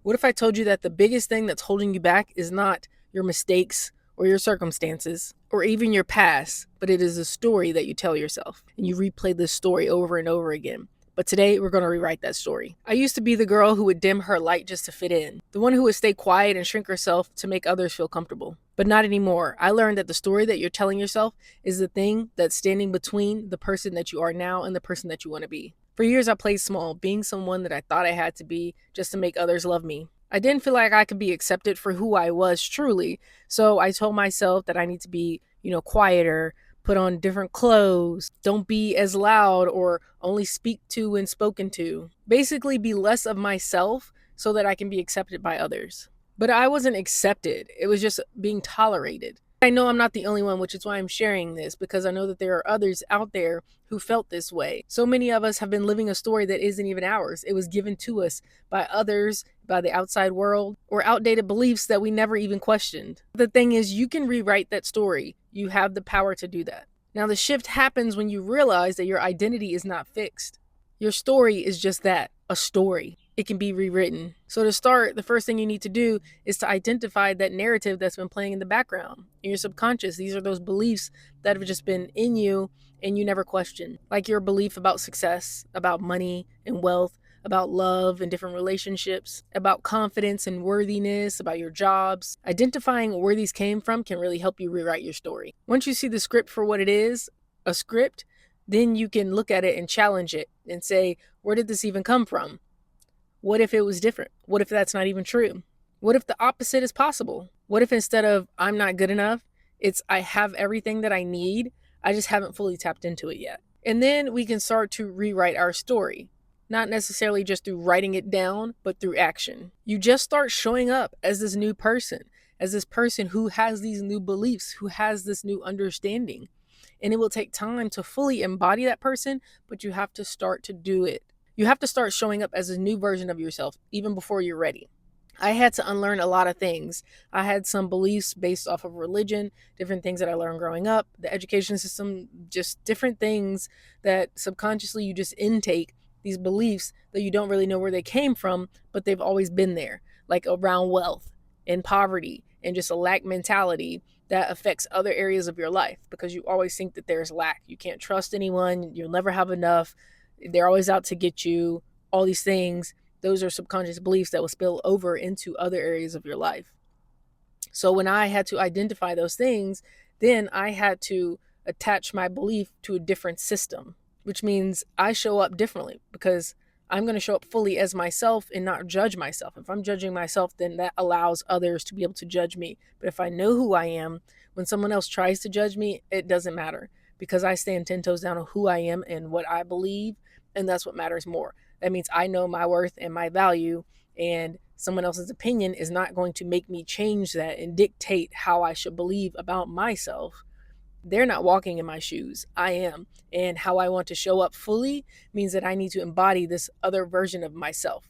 What if I told you that the biggest thing that's holding you back is not your mistakes or your circumstances or even your past, but it is a story that you tell yourself and you replay this story over and over again. But today we're going to rewrite that story. I used to be the girl who would dim her light just to fit in, the one who would stay quiet and shrink herself to make others feel comfortable. But not anymore. I learned that the story that you're telling yourself is the thing that's standing between the person that you are now and the person that you want to be. For years, I played small, being someone that I thought I had to be just to make others love me. I didn't feel like I could be accepted for who I was truly, so I told myself that I need to be, quieter, put on different clothes, don't be as loud, or only speak to when spoken to. Basically, be less of myself so that I can be accepted by others. But I wasn't accepted, it was just being tolerated. I know I'm not the only one, which is why I'm sharing this, because I know that there are others out there who felt this way. So many of us have been living a story that isn't even ours. It was given to us by others, by the outside world, or outdated beliefs that we never even questioned. The thing is, you can rewrite that story. You have the power to do that. Now, the shift happens when you realize that your identity is not fixed. Your story is just that, a story. It can be rewritten. So to start, the first thing you need to do is to identify that narrative that's been playing in the background, in your subconscious. These are those beliefs that have just been in you and you never question. Like your belief about success, about money and wealth, about love and different relationships, about confidence and worthiness, about your jobs. Identifying where these came from can really help you rewrite your story. Once you see the script for what it is, a script, then you can look at it and challenge it and say, where did this even come from? What if it was different? What if that's not even true? What if the opposite is possible? What if instead of I'm not good enough, it's I have everything that I need, I just haven't fully tapped into it yet? And then we can start to rewrite our story, not necessarily just through writing it down, but through action. You just start showing up as this new person, as this person who has these new beliefs, who has this new understanding. And it will take time to fully embody that person, but you have to start to do it. You have to start showing up as a new version of yourself, even before you're ready. I had to unlearn a lot of things. I had some beliefs based off of religion, different things that I learned growing up, the education system, just different things that subconsciously you just intake, these beliefs that you don't really know where they came from, but they've always been there, like around wealth and poverty and just a lack mentality that affects other areas of your life because you always think that there's lack. You can't trust anyone, you'll never have enough, they're always out to get you, all these things. Those are subconscious beliefs that will spill over into other areas of your life. So when I had to identify those things, then I had to attach my belief to a different system, which means I show up differently because I'm going to show up fully as myself and not judge myself. If I'm judging myself, then that allows others to be able to judge me. But if I know who I am, when someone else tries to judge me, it doesn't matter because I stand 10 toes down on who I am and what I believe. And that's what matters more. That means I know my worth and my value, and someone else's opinion is not going to make me change that and dictate how I should believe about myself. They're not walking in my shoes. I am. And how I want to show up fully means that I need to embody this other version of myself.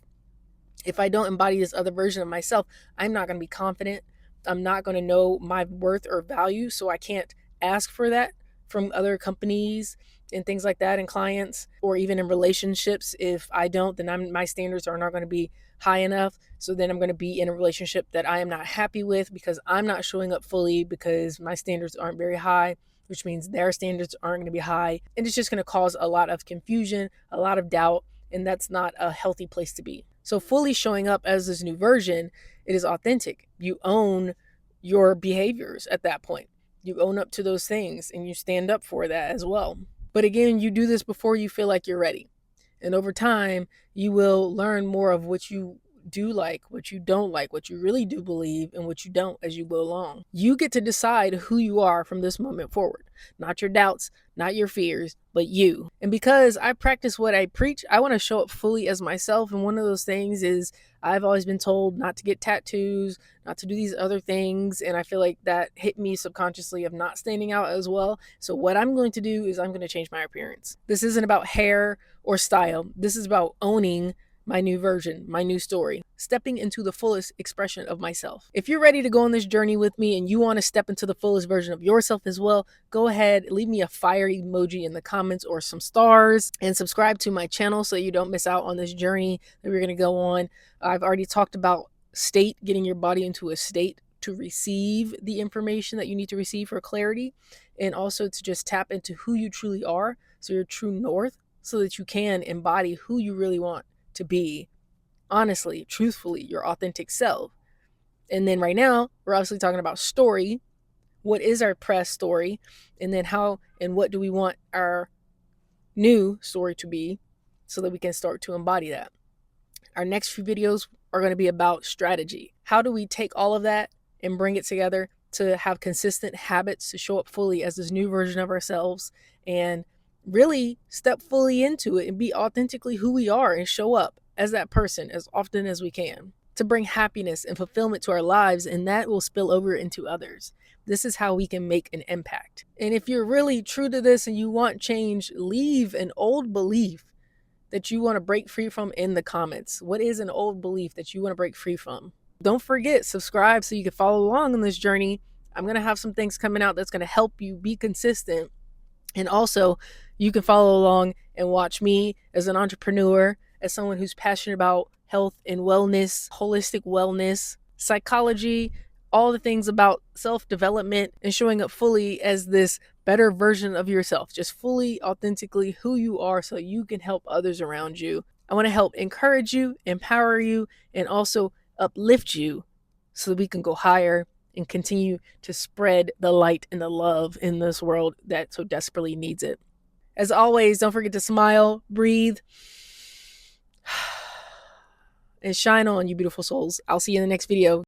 If I don't embody this other version of myself, I'm not going to be confident. I'm not going to know my worth or value. So I can't ask for that from other companies and things like that and clients or even in relationships. If I don't, then my standards are not going to be high enough. So then I'm going to be in a relationship that I am not happy with because I'm not showing up fully because my standards aren't very high, which means their standards aren't going to be high. And it's just going to cause a lot of confusion, a lot of doubt, and that's not a healthy place to be. So fully showing up as this new version, it is authentic. You own your behaviors at that point. You own up to those things and you stand up for that as well. But again, you do this before you feel like you're ready. And over time, you will learn more of what you do like, what you don't like, what you really do believe, and what you don't as you go along. You get to decide who you are from this moment forward. Not your doubts, not your fears, but you. And because I practice what I preach, I want to show up fully as myself. And one of those things is I've always been told not to get tattoos, not to do these other things. And I feel like that hit me subconsciously of not standing out as well. So what I'm going to do is I'm going to change my appearance. This isn't about hair or style. This is about owning my new version, my new story, stepping into the fullest expression of myself. If you're ready to go on this journey with me and you want to step into the fullest version of yourself as well, go ahead, leave me a fire emoji in the comments or some stars, and subscribe to my channel so you don't miss out on this journey that we're going to go on. I've already talked about getting your body into a state to receive the information that you need to receive for clarity, and also to just tap into who you truly are, so your true north, so that you can embody who you really want to be, honestly, truthfully, your authentic self. And then right now, we're obviously talking about story. What is our past story? And then how and what do we want our new story to be, so that we can start to embody that. Our next few videos are going to be about strategy. How do we take all of that and bring it together to have consistent habits to show up fully as this new version of ourselves, and really step fully into it and be authentically who we are and show up as that person as often as we can, to bring happiness and fulfillment to our lives, and that will spill over into others. This is how we can make an impact. And if you're really true to this and you want change, leave an old belief that you want to break free from in the comments. What is an old belief that you want to break free from? Don't forget, subscribe so you can follow along on this journey. I'm going to have some things coming out that's going to help you be consistent. And also, you can follow along and watch me as an entrepreneur, as someone who's passionate about health and wellness, holistic wellness, psychology, all the things about self-development, and showing up fully as this better version of yourself, just fully authentically who you are, so you can help others around you. I want to help encourage you, empower you, and also uplift you so that we can go higher and continue to spread the light and the love in this world that so desperately needs it. As always, don't forget to smile, breathe, and shine on, you beautiful souls. I'll see you in the next video.